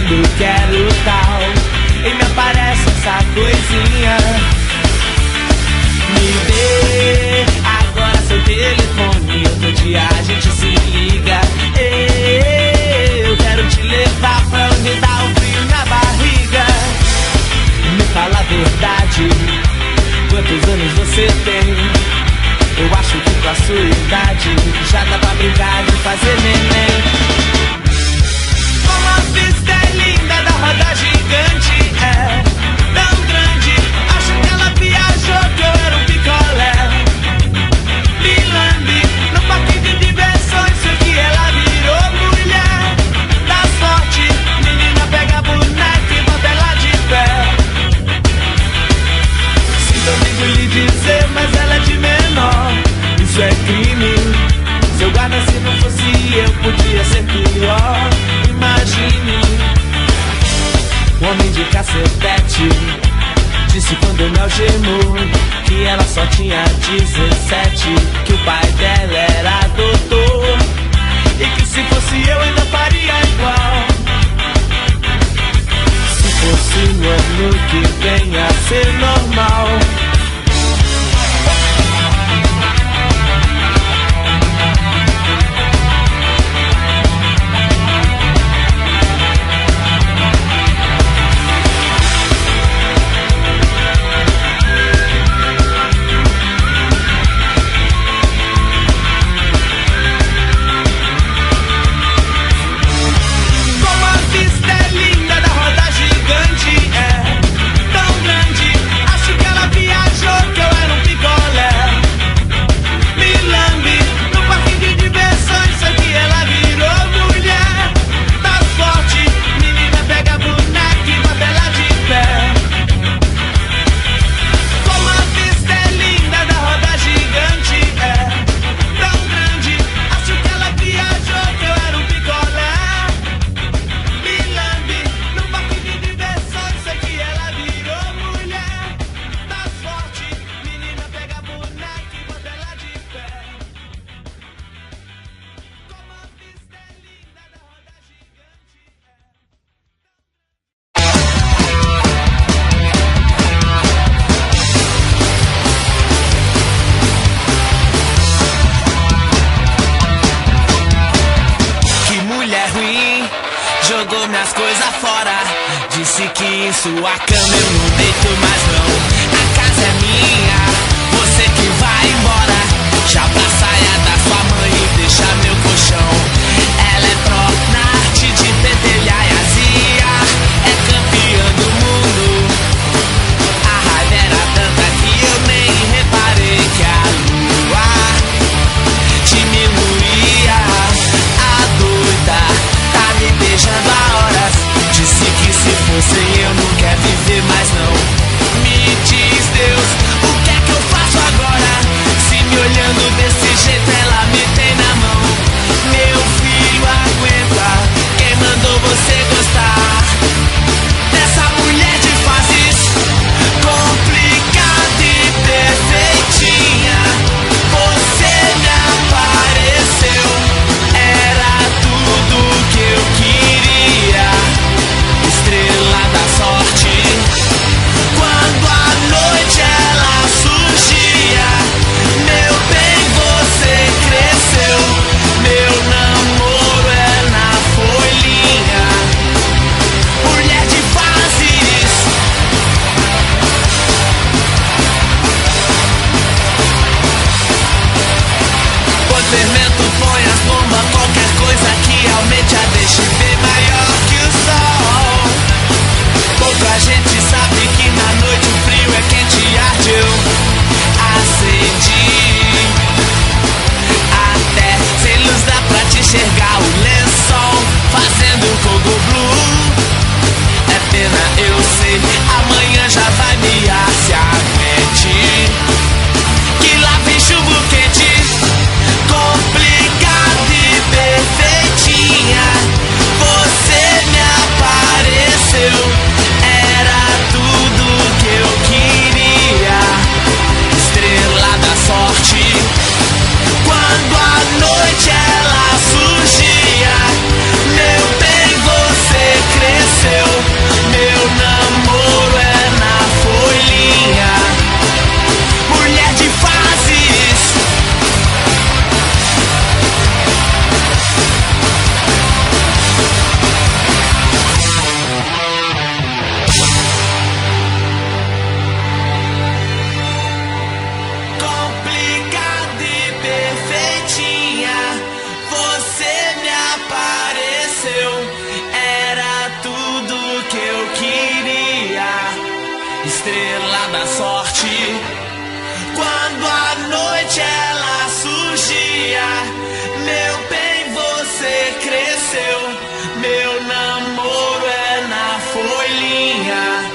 quando quero tal, e me aparece essa coisinha. Me dê agora seu telefone, outro dia a gente se liga. Eu quero te levar pra onde dá um frio na barriga. Me fala a verdade, quantos anos você tem? Eu acho que com a sua idade já dá pra brincar de fazer neném. Como a vista é linda da roda gigante, é tão grande, acho que ela viajou que eu era um picolé. Me lambe no parque de diversões, sei que ela virou mulher. Dá sorte, menina, pega a boneca e bota ela de pé. Sinto amigo lhe dizer, mas ela é de menor, isso é crime. Seu guarda, se não fosse eu, podia ser pior. Imagine um homem de cacetete disse quando me algemou que ela só tinha 17, que o pai dela era doutor e que se fosse eu ainda faria igual. Se fosse no ano que vem a ser normal. Jogou minhas coisas fora, disse que em sua cama eu não deito mais não. A casa é minha, você que vai embora. Já pra saia da sua mãe e deixa meu colchão. Ela é pró na arte de pentelhar e azia, é campeã do mundo. A raiva era tanta que eu nem reparei que a lua diminuía. A doida tá me beijando há horas, disse que se fosse eu não quer viver mais não. Me diz Deus, o que é que eu faço agora? Se me olhando desse jeito ela me tem na mão. Meu filho, aguenta, quem mandou você gostar dessa mulher de fases complicada e perfeitinha? Você me apareceu, era tudo que eu queria, estrela da sorte. Quando a noite ela surgia, meu bem, você cresceu. Meu namoro é na folhinha, mulher de fases. Põe fermento, põe as bombas, qualquer coisa que aumente a deixe bem maior que o sol. Pouca gente sabe que na noite o frio é quente e arde. Eu acendi, até sem luz dá pra te enxergar o lençol fazendo fogo blue. É pena, eu sei, amanhã já vai me se aguente, que lá vem chuva quente, complicada e perfeitinha. Você me apareceu, era tudo que eu queria, estrela da sorte. Quando a noite ela surgia, meu bem, você estrela da sorte. Quando a noite ela surgia, meu bem, você cresceu. Meu namoro é na folhinha.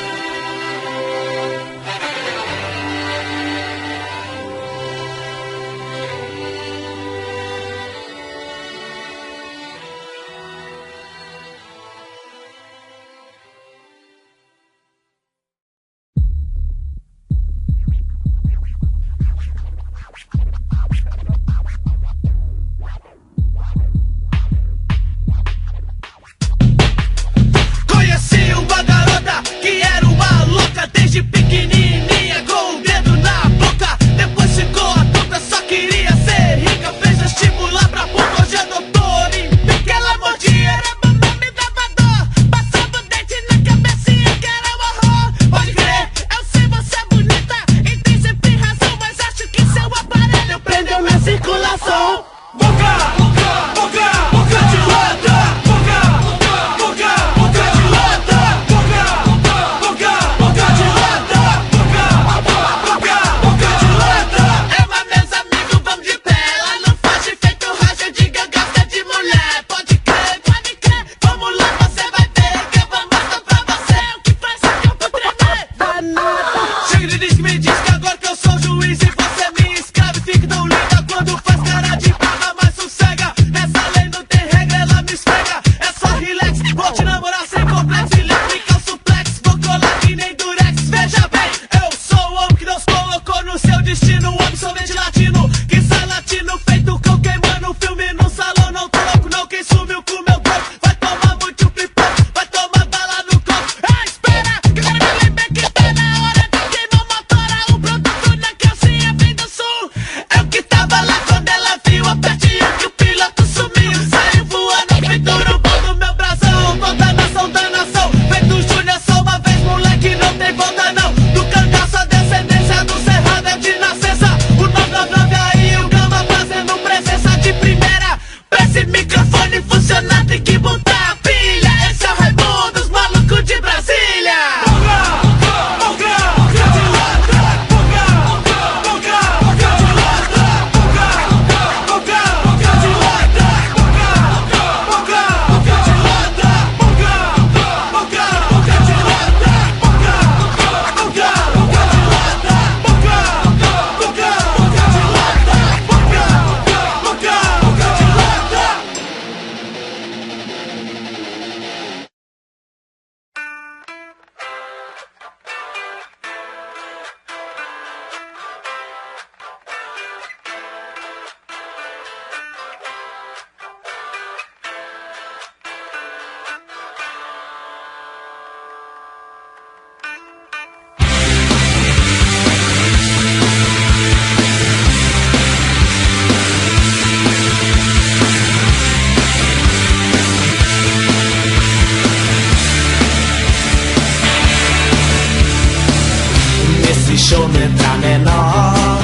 Show letra menor.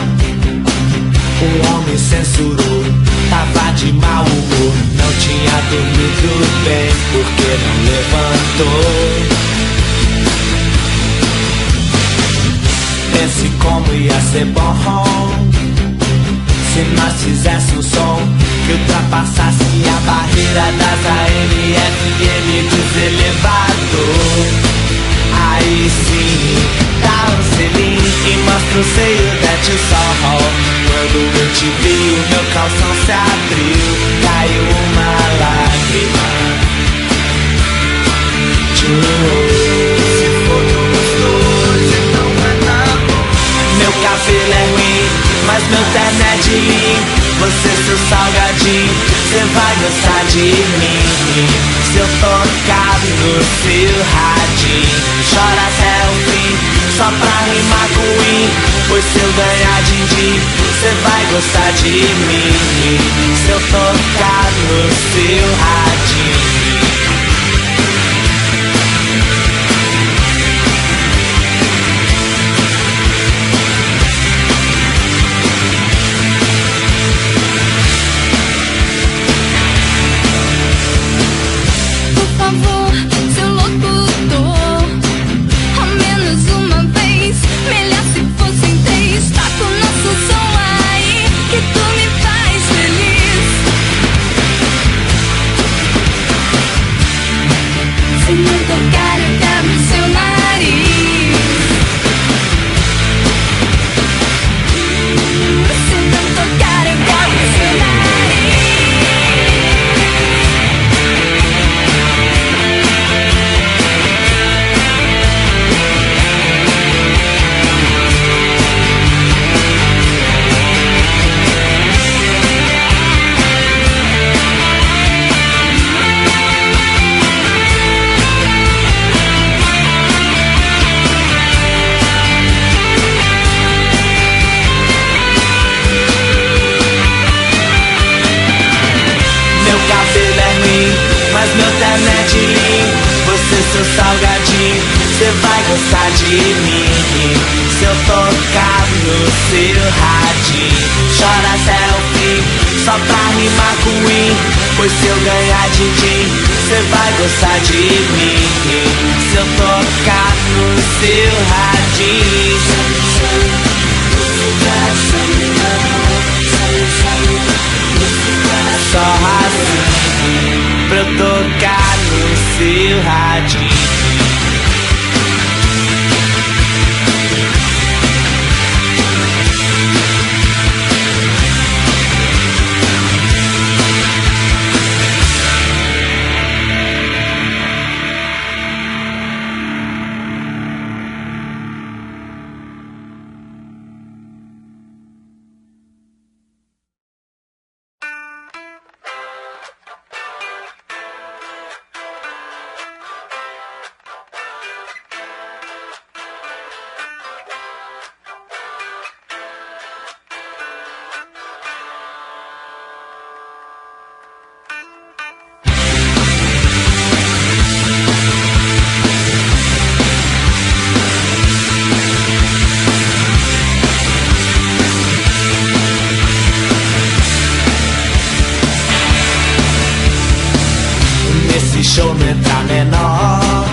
O homem censurou, tava de mau humor. Não tinha dormido bem, porque não levantou. Pense como ia ser bom se nós fizéssemos um som que ultrapassasse a barreira das AM, FM dos elevador. Aí sim, dá um selinho e mostra o seio dente sol. Quando eu te vi, o meu calção se abriu, caiu uma lágrima. Se for tão gostoso, então vai dar bom. Meu cabelo é ruim, mas meu terno é de mim. Você, seu salgadinho, cê vai gostar de mim. Se eu tocar no seu radinho, chora até o fim, só pra rimar com win. Pois se eu ganhar din-din, cê vai gostar de mim. Se eu tocar no seu radinho. Por favor, seu locutor, ao menos uma vez não tocar, eu quero o seu nariz. Se não tocar, eu quero o seu nariz. Mas meu terno é de linho, você seu salgadinho, cê vai gostar de mim. Se eu tocar no seu radinho, chora até o fim, só pra rimar com win. Pois se eu ganhar din-din, cê vai gostar de mim. Se eu tocar no seu radinho, só assim pra eu tocar no seu radinho. Show não entra menor.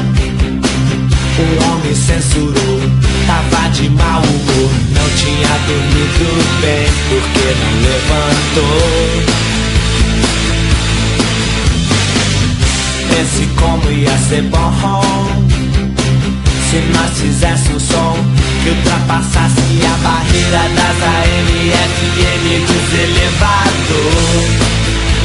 O homem censurou, tava de mau humor, não tinha dormido bem porque não levantou. Pense como ia ser bom se nós fizéssemos um som que ultrapassasse a barreira das AM, FM dos elevador.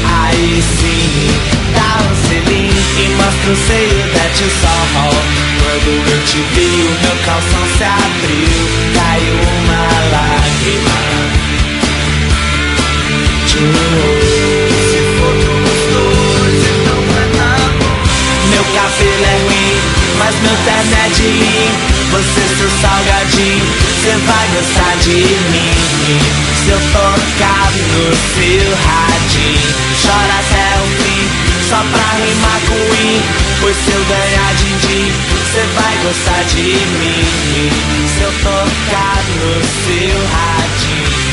Aí sim, dá um selinho e mostra o seio da tio Sol. Quando eu te vi, o meu calção se abriu, caiu uma lágrima. Se for tu gostoso, então vai na boa. Meu cabelo é ruim, mas meu terno é de linho. Você seu salgadinho, cê vai gostar de mim. Se eu tocar no seu radinho, chora até o fim, só pra rimar com win. Pois se eu ganhar din-din, cê vai gostar de mim. Se eu tocar no seu radinho.